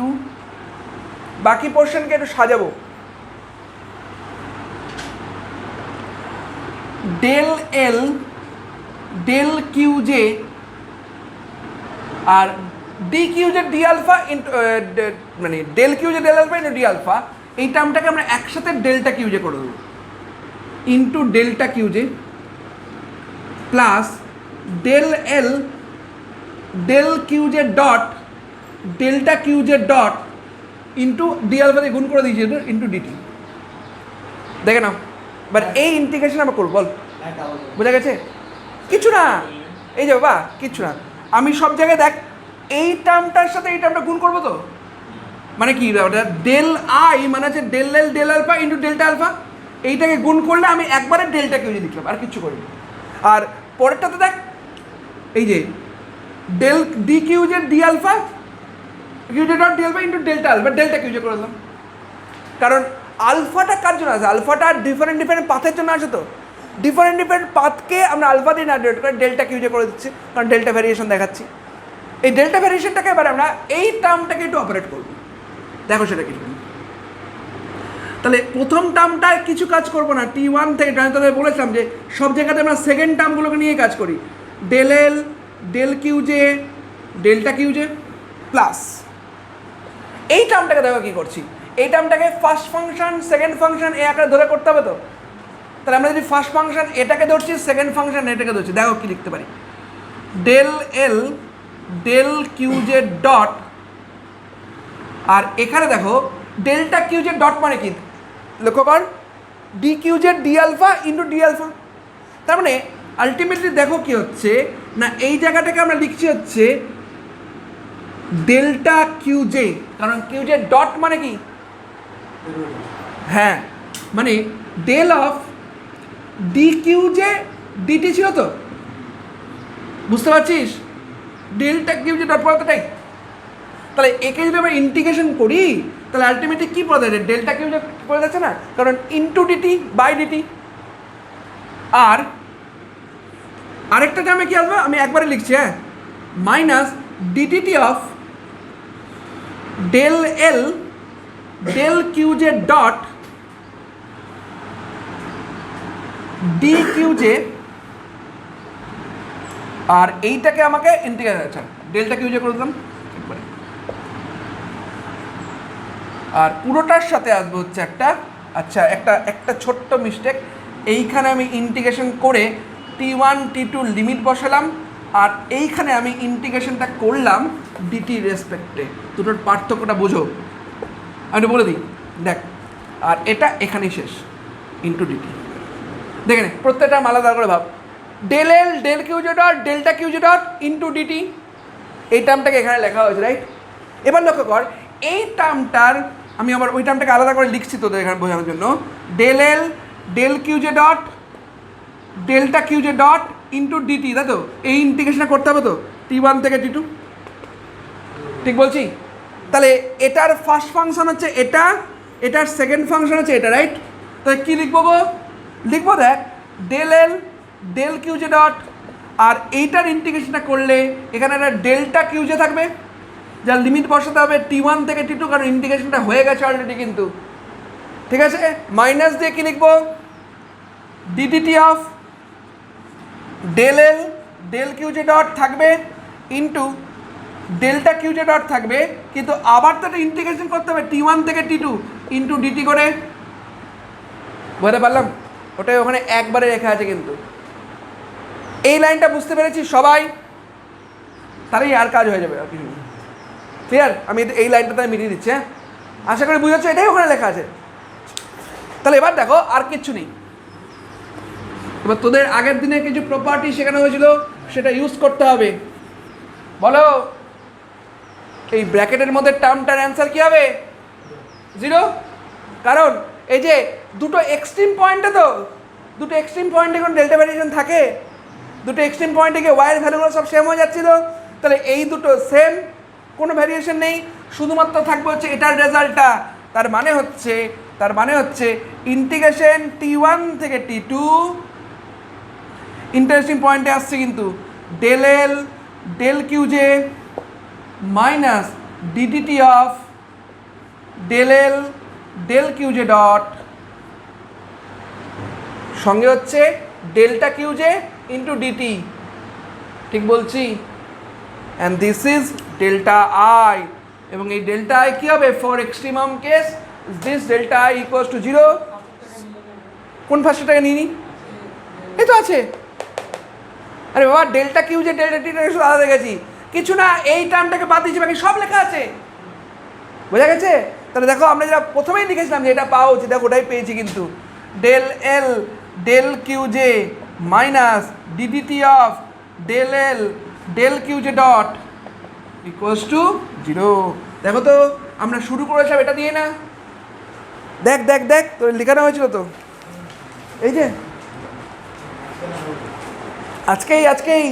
বাকি পোর্শনকে একটু সাজাবো। Del L del q j আর d q j d alpha into মানে del q j del alpha into d alpha, এই টার্মটাকে আমরা একসাথে ডেল্টা কিউ জে করে দেবো into delta q j plus del L del q j dot delta q j dot into d alpha দিয়ে গুণ করে দিয়েছি ইন্টু ডিটি। দেখে নাও বাট এই ইন্টিগ্রেশন আমরা করবো, বল বোঝা গেছে? কিছু না, এই যে বাবা কিচ্ছু না, আমি সব জায়গায় দেখ এই টার্মটার সাথে এই টার্মটা গুণ করবো তো, মানে কি ওটা ডেল আই মানে হচ্ছে del L del alpha into delta alpha, এইটাকে গুণ করলে আমি একবারে ডেল্টা কিউ জে লিখলাম আর কিচ্ছু করিনি। আর পরেরটাতে দেখ এই যে del d q j d alpha q j dot d alpha into delta alpha delta q j করে দিলাম। কারণ আলফাটা কার জন্য আছে? আলফাটা ডিফারেন্ট ডিফারেন্ট পাথের জন্য আছে, তো ডিফারেন্ট ডিফারেন্ট পাথকে আমরা আলফা দিয়ে না ডিভাইড করে ডেল্টা কিউ জে করে দিচ্ছি, কারণ ডেল্টা ভ্যারিয়েশন দেখাচ্ছি। এই ডেল্টা ভ্যারিয়েশনটাকে এবার আমরা এই টার্মটাকে একটু অপারেট করব। দেখো সেটা কিছু, তাহলে প্রথম টার্মটায় কিছু কাজ করবো না, T1 থেকে তাহলে বলেছিলাম যে সব জায়গাতে আমরা সেকেন্ড টার্মগুলোকে নিয়ে কাজ করি, del L del q j delta q j plus এই টার্মটাকে দেখো কী করছি, এই টার্মটাকে ফার্স্ট ফাংশন সেকেন্ড ফাংশন এই আকারে ধরে করতে হবে তো। তাহলে আমরা যদি ফার্স্ট ফাংশন এটাকে ধরছি, সেকেন্ড ফাংশন এটাকে ধরছি, দেখো কী লিখতে পারি, del L del q j dot, আর এখানে দেখো ডেল্টা কিউ জে ডট মানে কি লক্ষ্য কর, d q j d alpha into d alpha. তার মানে আলটিমেটলি দেখো কি হচ্ছে না, এই জায়গাটাকে আমরা লিখছি হচ্ছে ডেল্টা কিউ জে, কারণ কিউ জে ডট মানে কি, হ্যাঁ মানে del of d q j dt ছিল তো, বুঝতে পারছিস? ডেল্টা কিউ যে ডট পদার্থটাই, তাহলে একে যদি আমরা ইন্টিগ্রেশন করি তাহলে আলটিমেটলি কী পড়া যাচ্ছে? ডেল্টা কিউ যে পড়ে যাচ্ছে না, কারণ ইন্টু ডিটি বাই ডিটি। আর আরেকটা টার্মে কী আসবে আমি একবারে লিখছি, হ্যাঁ, minus d d t of del L del q j dot d q j, আর এইটাকে আমাকে ইন্টিগ্রেশন, আচ্ছা ডেল্টা কিউ জে করে দিলাম একবারে, আর পুরোটার সাথে আসবে হচ্ছে একটা, আচ্ছা একটা ছোট্ট মিস্টেক, এইখানে আমি ইন্টিগ্রেশন করে T1 T2 লিমিট বসালাম, আর এইখানে আমি ইন্টিগ্রেশনটা করলাম ডিটি রেসপেক্টে। দুটোর পার্থক্যটা বোঝো, আমি বলে দিই, দেখ, আর এটা এখানেই শেষ, ইন্টু ডিটি। দেখে নে প্রত্যেকটা আলাদা করে ভাব, del L del q j dot delta q j dot into d t, এই টার্মটাকে এখানে লেখা হয়েছে, রাইট? এবার লক্ষ্য কর এই টার্মটার আমি আবার ওই টার্মটাকে আলাদা করে লিখছি তোদের এখানে বোঝানোর জন্য, del L del q j dot delta q j dot into d t, তাই তো? এই ইন্টিগ্রেশনটা করতে হবে তো T1 থেকে T2, ঠিক বলছি? তাহলে এটার ফার্স্ট ফাংশন হচ্ছে এটা, এটার সেকেন্ড ফাংশন হচ্ছে এটা, রাইট? তাহলে কী লিখবো গো? লিখবো দেখ del L del q j dot, আর এইটার ইন্টিগ্রেশনটা করলে এখানে একটা ডেল্টা কিউজে থাকবে, যার লিমিট বসাতে হবে T1 থেকে T2, কারণ ইন্টিগ্রেশনটা হয়ে গেছে অলরেডি কিন্তু, ঠিক আছে? মাইনাস দিয়ে কী লিখবো? D d t of del L del q j dot থাকবে ইন্টু ডেল্টা কিউজে ডট থাকবে, কিন্তু আবার তো একটা ইন্টিগ্রেশন করতে হবে T1 থেকে T2 ইন্টু ডিটি করে, বুঝতে পারলাম? ওটাই ওখানে একবারে লেখা আছে কিন্তু। এই লাইনটা বুঝতে পেরেছি সবাই? তাহলেই আর কাজ হয়ে যাবে, আর কিছু ক্লিয়ার? আমি এই লাইনটাতে মিটিয়ে দিচ্ছি, হ্যাঁ, আশা করি বুঝেছো, এটাই ওখানে লেখা আছে। তাহলে এবার দেখো আর কিচ্ছু নেই, এবার তোদের আগের দিনে কিছু প্রপার্টি শেখানো হয়েছিল সেটা ইউজ করতে হবে। বলো, এই ব্র্যাকেটের মধ্যে টার্মটার অ্যান্সার কী হবে? 0, কারণ এই যে দুটো এক্সট্রিম পয়েন্টে, তো দুটো এক্সট্রিম পয়েন্টে কোনো ডেল্টা ভ্যারিয়েশন থাকে, দুটো এক্সট্রিম পয়েন্টে গিয়ে ওয়াইয়ের ভ্যালুগুলো সব সেম হয়ে যাচ্ছিল, তাহলে এই দুটো সেম, কোনো ভ্যারিয়েশন নেই, শুধুমাত্র থাকবে হচ্ছে এটার রেজাল্টটা। তার মানে হচ্ছে ইন্টিগ্রেশন T1 থেকে T2, ইন্টারেস্টিং পয়েন্টে আসছে কিন্তু, del L del q j minus d d t of del L del q j dot, সঙ্গে হচ্ছে ডেল্টা কিউজে ইন্টু ডিটি, ঠিক বলছি? And this is delta I, এবং এই ডেল্টা আই কী হবে? For extremum case this delta I equals to 0। কোন ফার্স্টটাকে নিয়ে নি? এই তো আছে। আরে বাবা, ডেল্টা কিউজে ডেল্টা টিটা শুধু আলাদা দেখেছি, কিছু না, এই টার্মটাকে বাদ দিয়েছি, বাকি সব লেখা আছে, বোঝা গেছে? তাহলে দেখো আমরা যেটা প্রথমেই লিখেছিলাম যে এটা পাওয়া উচিত, দেখো ওটাই পেয়েছি কিন্তু, del L del q j minus d d t of del L del q j dot equals to 0। দেখো তো আমরা শুরু করেছিলাম এটা দিয়ে না, দেখ দেখ দেখ তোর লেখানো হয়েছিল তো, এই যে আজকেই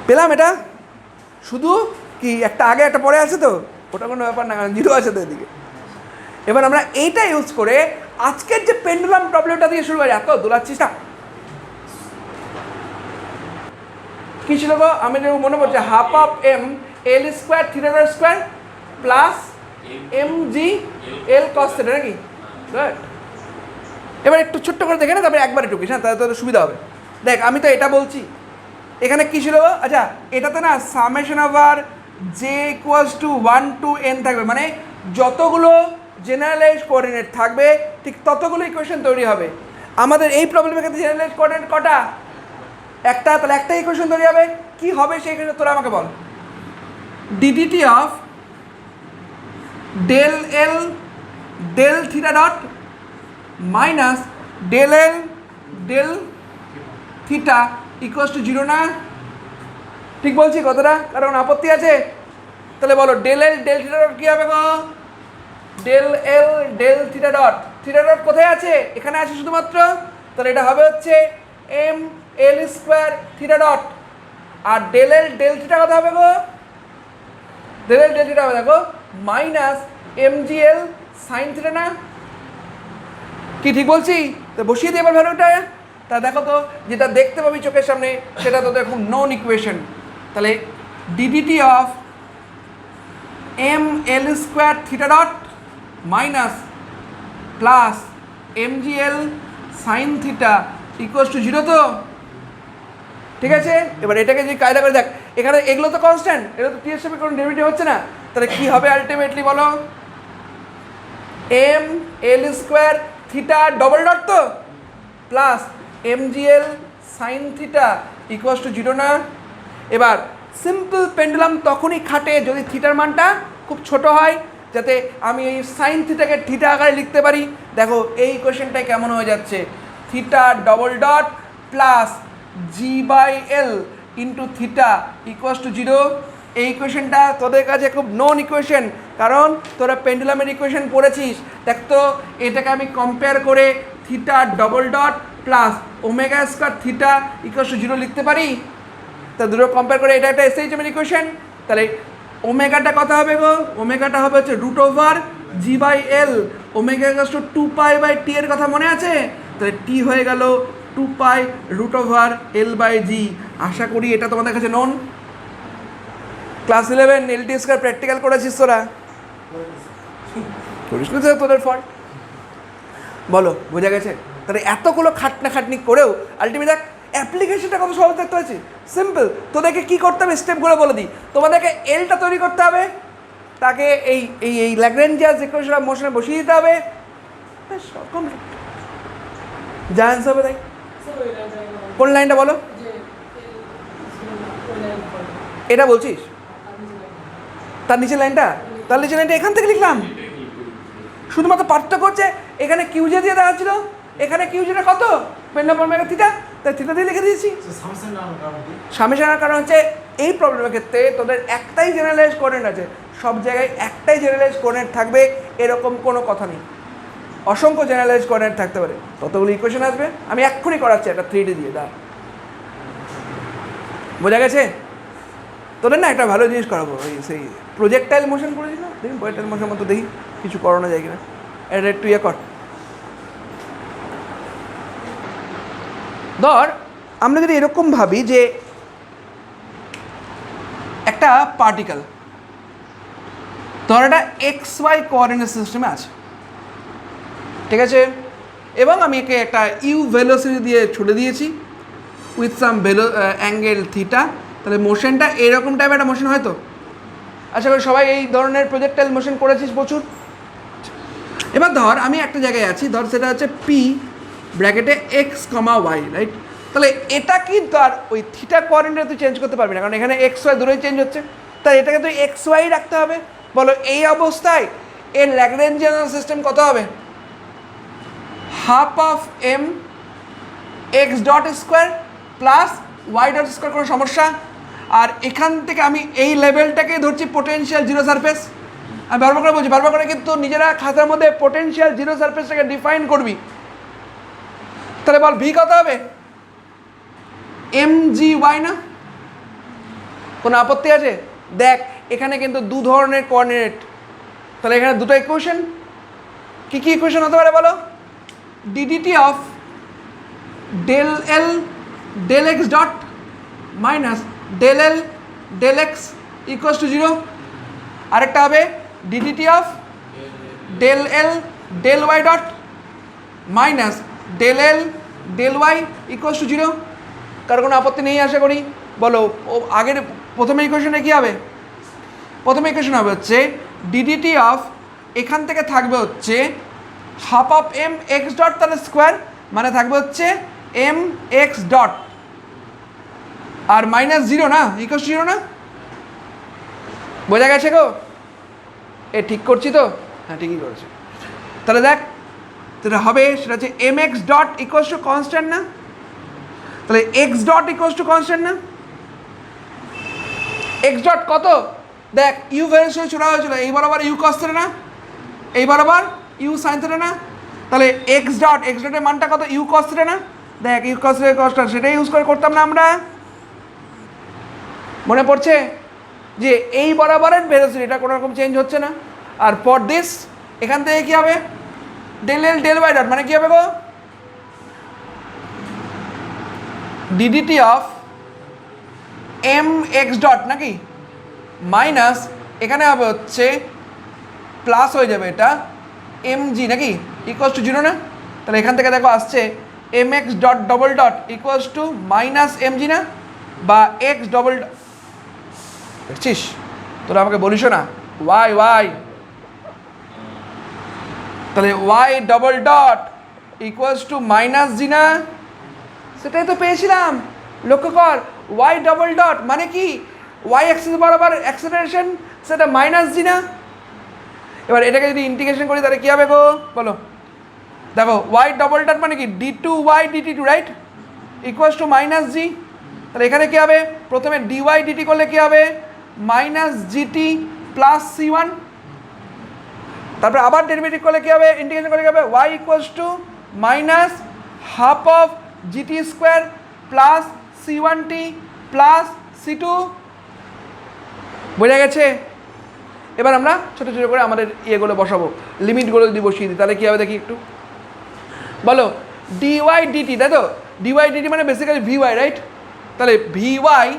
পেলাম এটা, শুধু কি একটা আগে একটা পরে আছে তো, ওটা কোনো ব্যাপার না, কারণ 0 আছে তো এদিকে। এবার আমরা এইটা ইউজ করে আজকের যে পেন্ডুলাম প্রবলেমটা দিয়ে শুরু করি, এত দোলাচ্ছিস না, কী ছিল গো? আমি মনে পড়ছে, half of M L square theta square plus m g l cos theta, নাকি? গুড। এবার একটু ছোট্ট করে দেখে না, তারপরে একবার টুকিস, হ্যাঁ, তাহলে তো সুবিধা হবে। দেখ আমি তো এটা বলছি, এখানে কী ছিল? আচ্ছা, এটাতে না summation over J equals to 1 to n থাকবে, মানে যতগুলো জেনারেলাইজ কোঅর্ডিনেট থাকবে ঠিক ততগুলো ইকুয়েশন তৈরি হবে। আমাদের এই প্রবলেমের ক্ষেত্রে জেনারেলাইজ কোঅর্ডিনেট কটা? একটা, তাহলে একটা ইকুয়েশন তৈরি হবে। কি হবে সেই ক্ষেত্রে তোরা আমাকে বল। D d t of del L del theta dot minus del L del theta equals to 0 না? ঠিক বলছি কতটা? কারণ আপত্তি আছে? তাহলে বলো del L del theta dot কী হবে গো? Del L del theta dot কোথায় আছে? এখানে আছে শুধুমাত্র, তাহলে এটা হবে হচ্ছে এম এল স্কোয়ার থিটা ডট, আর ডেল এল ডেল থিটা কত হবে গো? ডেল এল ডেল থিটা হবে দেখো মাইনাস এমজিএল সাইন থিটা না? কি ঠিক বলছি? তো বসিয়ে দিই এবার ভ্যালুটা। তা দেখো তো যেটা দেখতে পাবি চোখের সামনে সেটা তো দেখো নন ইকুয়েশন। তাহলে d dt of M L square theta dot minus plus MGL sine theta equals to 0 তো? ঠিক আছে, এবার এটাকে যদি কায়দা করে দেখ, এখানে এগুলো তো কনস্ট্যান্ট, এগুলো তো টি এর সাথে কোনো ডেরিভেটিভ হচ্ছে না, তাহলে কি হবে আলটিমেটলি বলো? এম এল স্কোয়ার থিটা ডবল ডট তো plus MGL sine theta equals to 0 না? এবার সিম্পল পেন্ডুলাম তখনই খাটে যদি থিটার মানটা খুব ছোট হয়, যাতে আমি এই সাইন থিটাকে থিটা আকারে লিখতে পারি। দেখো এই কোয়েশ্চেনটাই কেমন হয়ে যাচ্ছে, theta double dot plus g by l into theta equals to 0। এই ইকুয়েশনটা তোদের কাছে খুব নন ইকুয়েশন, কারণ তোরা পেন্ডুলামের ইকুয়েশন পড়েছিস। দেখ তো এটাকে আমি কম্পেয়ার করে theta double dot plus omega square theta equals to 0 লিখতে পারি। তা দুটো কম্পেয়ার করে এটা একটা এসএইচএম এর ইকুয়েশন। তাহলে ওমেগাটা কত হবে গো? ওমেগাটা হবে হচ্ছে root over g by l, omega equals to 2 pi by T এর কথা মনে আছে? তাহলে টি হয়ে গেল 2 pi root over l by g. আশা করি এটা তোমাদের কাছে নন। ক্লাস 11 এলটি স্কয়ার প্র্যাকটিক্যাল করেছিস তোরা? করিস না তোদের ফল্ট। বলো বোঝা গেছে? তাহলে এতগুলো খাটনি করেও আলটিমেট দেখ অ্যাপ্লিকেশনটা কত সহজ দেখতে পাচ্ছি, সিম্পল। তোদেরকে কী করতে হবে স্টেপগুলো বলে দিই। তোমাদেরকে এলটা তৈরি করতে হবে, তাকে এই এই এই ল্যাগ্রেঞ্জিয়াস ইকুয়েশন অফ মোশনে বসিয়ে দিতে হবে, ব্যাস কমপ্লিট। যা অ্যান্সার হবে তাই। কোন লাইনটা বলো? এটা বলছিস? তার নিচের লাইনটা? তার নিচের লাইনটা এখান থেকে লিখলাম। শুধুমাত্র পার্থক্য হচ্ছে এখানে কিউজে দিয়ে দেখাচ্ছিল, এখানে কিউজেটা কত? পেন্ডুলাম থিটা, তাই থিটা দিয়ে লিখে দিয়েছি। সামেশন আনার কারণ হচ্ছে এই প্রবলেমের ক্ষেত্রে তোদের একটাই জেনারেলাইজ কোঅর্ডিনেট আছে, সব জায়গায় একটাই জেনারেলাইজ কোঅর্ডিনেট থাকবে এরকম কোনো কথা নেই। অসংখ্য জেনারেলাইজ কোঅর্ডিনেট থাকতে পারে, ততগুলো ইকুয়েশন আসবে। আমি এক্ষুনি করাচ্ছি একটা 3D দিয়ে, দা বোঝা গেছে? তোদের না একটা ভালো জিনিস করাবো, ওই সেই প্রজেক্টাইল মোশন করেছি না, দেখি প্রজেক্টাইল মোশন মতো দেখি কিছু করানো যায় কিনা। এটা একটু ইয়ে কর। ধর আমরা যদি এরকম ভাবি যে একটা পার্টিকেল ধর একটা এক্স ওয়াই কোঅর্ডিনেট সিস্টেমে আছে, ঠিক আছে, এবং আমি একে একটা ইউ ভেলোসিটি দিয়ে ছুড়ে দিয়েছি উইথ সাম অ্যাঙ্গেল থিটা। তাহলে মোশনটা এরকম টাইপের একটা মোশন হয়তো। আশা করি সবাই এই ধরনের প্রজেক্টাইল মোশন করেছিস প্রচুর। এবার ধর আমি একটা জায়গায় আছি, ধর সেটা হচ্ছে পি ব্র্যাকেটে এক্স কমা ওয়াই, রাইট? তাহলে এটা কিন্তু আর ওই থিটা কোঅর্ডিনেট তুই চেঞ্জ করতে পারবি না, কারণ এখানে এক্স ওয়াই দূরেই চেঞ্জ হচ্ছে। তাই এটাকে তুই এক্স ওয়াই রাখতে হবে। বলো এই অবস্থায় এর ল্যাগ্রেঞ্জিয়ান সিস্টেম কত হবে? Half of M x dot square plus Y dot square. কোনো সমস্যা? আর এখান থেকে আমি এই লেভেলটাকে ধরছি পোটেনশিয়াল জিরো সারফেস। আমি বারবার করে বলছি, বারবার করে কিন্তু নিজেরা খাতার মধ্যে পোটেনশিয়াল জিরো সারফেসটাকে ডিফাইন করবি। তাহলে বল ভি কত হবে? এম জি ওয়াই না? কোনো আপত্তি আছে? দেখ এখানে কিন্তু দু ধরনের কোঅর্ডিনেট, তাহলে এখানে দুটো ইকুয়েশন। কী কী ইকুয়েশন হতে পারে বলো? D dt of del L del x dot minus del L del x equals to 0। আরেকটা হবে d dt of del L del y dot minus del L del y equals to 0। কারো কোনো আপত্তি নেই আশা করি? বলো আগের প্রথমে ইকুয়েশনে কী হবে? প্রথমে ইকুয়েশন হবে হচ্ছে ডিডিটি অফ, এখান থেকে থাকবে হচ্ছে half of M x dot, তাহলে স্কোয়ার মানে থাকবে হচ্ছে এম এক্স ডট আর মাইনাস 0 না, ইকুয়ালস 0 না? বোঝা গেছে গো? এ ঠিক করছি তো? হ্যাঁ ঠিকই করেছি। তাহলে দেখ যেটা হবে সেটা হচ্ছে m x dot equals to constant না? তাহলে x dot equals to constant না? এক্স ডট কত? দেখ ইউ ভ্যালুস ছোড়া হয়েছিল, এই বরাবর ইউ কস থিটা না, এই বরাবর ইউ সাইন থিটা না? তাহলে এক্স ডটের মানটা কত? ইউ কস থিটা না? দেখ ইউ কস থিটা কসটা সেটাই ইউজ করে করতাম না আমরা। মনে পড়ছে যে এই বরাবরের ভেলোসিটি, এটা কোনো রকম চেঞ্জ হচ্ছে না। আর ফর দিস এখান থেকে কী হবে, del L del by dot, মানে কী হবে গো, d d t of M x dot নাকি মাইনাস এখানে হবে হচ্ছে প্লাস হয়ে যাবে এটা এম জি নাকি ইকুয়ালস টু 0 না। তাহলে এখান থেকে দেখো আসছে M x dot double dot equals to minus M G না, বা এক্স ডবল, দেখছিস তোরা আমাকে বলিস না ওয়াই ওয়াই, তাহলে Y double dot equals to minus G না, সেটাই তো পেয়েছিলাম। লক্ষ্য কর ওয়াই ডবল ডট মানে কি, ওয়াই অ্যাক্সিস বরাবর অ্যাক্সেলারেশন, সেটা মাইনাস জি না। এবার এটাকে যদি ইন্টিগ্রেশন করি তাহলে কী হবে গো বলো, দেখো ওয়াই ডবল ডট মানে কি d two y d t two right equals to minus g. তাহলে এখানে কী হবে, প্রথমে ডিওয়াই ডিটি করলে কী হবে minus gt plus c one, তারপরে আবার ডেরিভেটিভ করলে কী হবে, ইন্টিগ্রেশন করলে কী হবে y equals to minus half of GT square plus c one t plus c two. বোঝা গেছে? এবার আমরা ছোটো ছোটো করে আমাদের ইয়েগুলো বসাবো, লিমিটগুলো যদি বসিয়ে দিই তাহলে কী হবে দেখি একটু বলো। ডিওয়াই ডিটি, তাই তো, ডিওয়াই ডিটি মানে বেসিক্যালি ভিওয়াই রাইট। তাহলে ভিওয়াই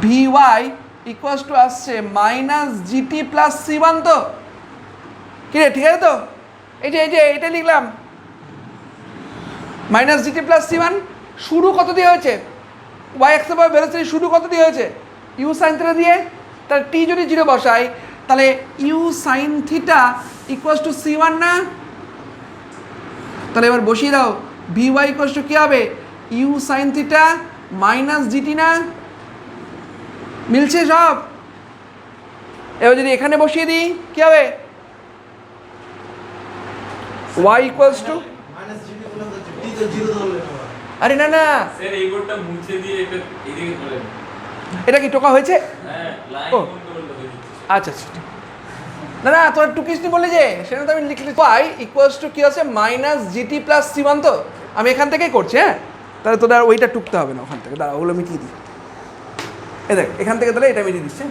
ভিওয়াই ইকুয়ালস টু আসছে minus gt plus c one, তো কি রে ঠিক আছে তো, এই যে এটা লিখলাম minus gt plus c one. শুরু কত দিয়ে হয়েছে, ওয়াই এক্স এর ভেলোসিটি শুরু কত দিয়ে হয়েছে, ইউ সাইন থিটা দিয়ে। তাহলে টি যদি 0 বসাই তাহলে u sine theta equals to c one না। তাহলে এবার বসিয়ে দাও ভি ওয়াই ইকুয়ালস টু কী হবে, u sine theta minus gt না, মিলছে সব। এবার যদি এখানে বসিয়ে দিই কী হবে, ওয়াই ইকুয়ালস টু, আরে না না স্যার এই বোর্ডটা মুছে দিয়ে এটা এদিকে করেন, এটা কি টোকা হয়েছে? হ্যাঁ লাইন ও কন্ট্রোল হয়ে যাচ্ছে। আচ্ছা আচ্ছা, না না তোর টুকিসনি বললি যে সেটা তো আমি লিখলি, ওয়াই ইকুয়ালস টু কী আছে minus gt plus c one, তো আমি এখান থেকেই করছি। হ্যাঁ তাহলে তোদের আর ওইটা টুকতে হবে না ওখান থেকে, দাঁড়া ওগুলো মিটিয়ে দিই। এ দেখ এখান থেকে তাহলে এটা মিটিয়ে দিচ্ছে,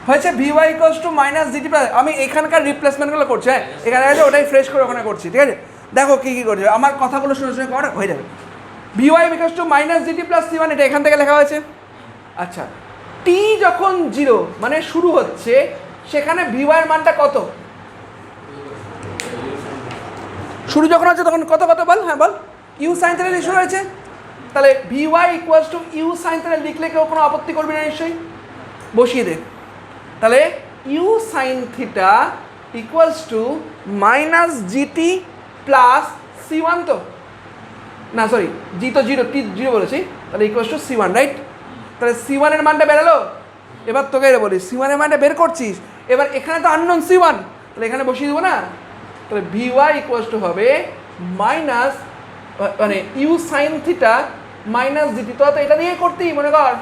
হয়েছে v y equals to minus gt plus, আমি এখানকার রিপ্লেসমেন্টগুলো করছি। হ্যাঁ এখানে আছে ওটাই ফ্রেশ করে ওখানে করছি, ঠিক আছে। দেখো কী কী করছে, আমার কথাগুলো শুনে শুনে কর হয়ে যাবে। V y equals to minus gt plus c one, এটা এখান থেকে লেখা হয়েছে। আচ্ছা টি যখন 0 মানে শুরু হচ্ছে, সেখানে ভিওয়াইয়ের মানটা কত, শুরু যখন হচ্ছে তখন কত কত বল, হ্যাঁ বল, ইউ সাইন থিটা শুরু হয়েছে। তাহলে vy equals to u sine theta লিখলে কেউ কোনো আপত্তি করবে না নিশ্চয়ই, বসিয়ে দে। তাহলে u sine theta equals to minus gt plus c one, তো না সরি জি তো 0, টি 0 বলেছি, তাহলে equals to c one right. তাহলে সি ওয়ানের মানটা বেরালো। এবার তোকে বলি সি ওয়ানের মানটা বের করছিস, এবার এখানে তো আননোন সি ওয়ান, তাহলে এখানে বসিয়ে দেবো না। তাহলে ভি ওয়াই ইকুয়ালস টু হবে মাইনাস মানে u sine theta minus g t, তো এটা দিয়ে করতেই মনে কর,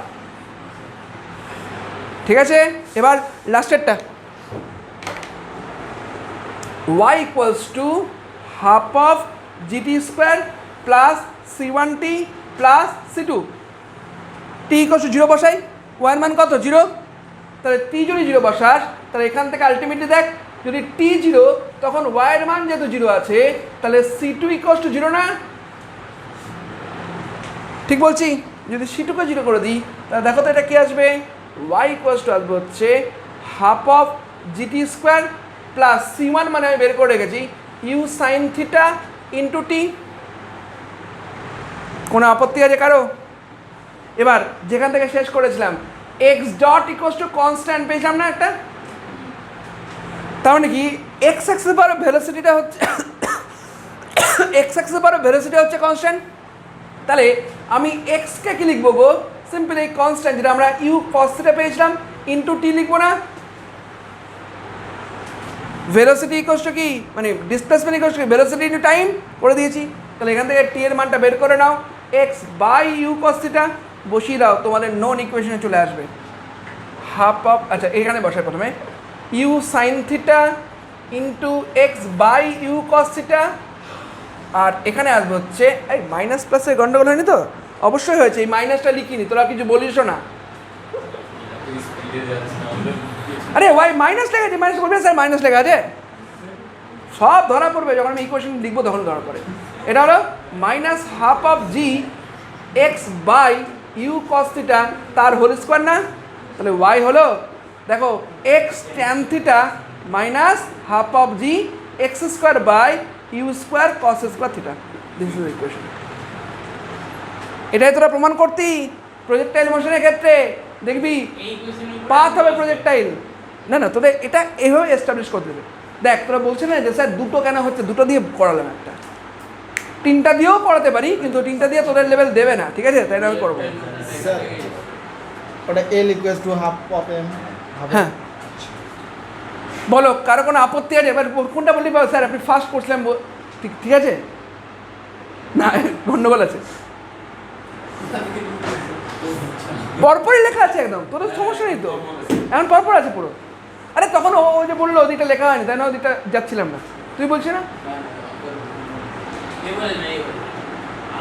ঠিক আছে। এবার লাস্টেরটা y equals to half of GT square plus c one t plus c two. T equals to 0 বসাই, ওয়াইয়ের মান কত 0, তাহলে টি যদি 0 বসাস তাহলে এখান থেকে আলটিমেটলি দেখ যদি টি 0 তখন ওয়াইয়ের মান যেহেতু 0 আছে তাহলে সি টু ইকুয়ালস টু 0 না, ঠিক বলছি। যদি সি টুকে 0 করে দিই তাহলে দেখো তো এটা কী আসবে, ওয়াই ইকুয়ালস টু আসবে হচ্ছে half of GT square plus c one মানে আমি বের করে রেখেছি u sine theta into t. কোনো আপত্তি আছে কারো? এবার যেখান থেকে শেষ করেছিলাম x dot equals to constant পেয়েছিলাম না একটা, তার মানে কি এক্স অ্যাক্সিস বারে ভেলোসিটিটা হচ্ছে এক্স অ্যাক্সিস বারে ভেলোসিটি হচ্ছে কনস্ট্যান্ট। তাহলে আমি এক্সকে কি লিখবো গো, সিম্পল এই কনস্ট্যান্ট যেটা আমরা ইউ কস থিটা পেয়েছিলাম ইন্টু টি লিখবো না। ভেলোসিটি ইকুয়ালস টু কি মানে displacement equals to velocity into time করে দিয়েছি। তাহলে এখান থেকে টি এর মানটা বের করে নাও, x by u cos theta বসিয়ে দাও, তোমাদের নোন ইকুয়েশনে চলে আসবে হাফ অফ, আচ্ছা এখানে বসায় প্রথমে u sine theta into x by u cos theta, আর এখানে আসবে হচ্ছে এই মাইনাস প্লাসের গন্ডগোল হয়নি তো, অবশ্যই হয়েছে, এই মাইনাসটা লিখিনি, তোরা কিছু বলিস না। স্পিডে যাচ্ছে না আমাদের আরে ওয়াই মাইনাস লেখা আছে, মাইনাস বলবে স্যার মাইনাস লেখা আছে, সব ধরা পড়বে যখন আমি ইকুয়েশন লিখবো তখন ধরা পড়ে। এটা হলো minus half of g x by u cos theta তার হোল স্কোয়ার না, তাহলে ওয়াই হলো দেখো x tan theta minus half of g x square by u square cos square theta, this is equation. এটাই তোরা প্রমাণ করতি প্রজেক্টাইল মোশনের ক্ষেত্রে, দেখবি এই কোশ্চেন পাথ হবে প্রজেক্টাইল, না না তোদের এটা এভাবে এস্টাবলিশ করে দেবে। দেখ তোরা বলছে না যে স্যার দুটো কেন হচ্ছে, দুটো দিয়ে করালাম একটা, তিনটা দিয়েও করাতে পারি কিন্তু তিনটা দিয়ে তোদের লেভেল দেবে না, ঠিক আছে, তাই না আমি করবো। স্যার ওটা L equals to half of M হ্যাঁ বলো কারো কোনো আপত্তি আছে? এবার কোনটা বললি পাবো স্যার আপনি ফার্স্ট করছিলাম, ঠিক ঠিক আছে না গন্ডগোল আছে, পরপরই লেখা আছে একদম, তোদের সমস্যা নেই তো, এখন পরপর আছে পুরো। আরে তখন ও যে বললো ওদিকটা লেখা হয়নি তাই না, ওদিকটা যাচ্ছিলাম না, তুই বলছি না এবারে নেই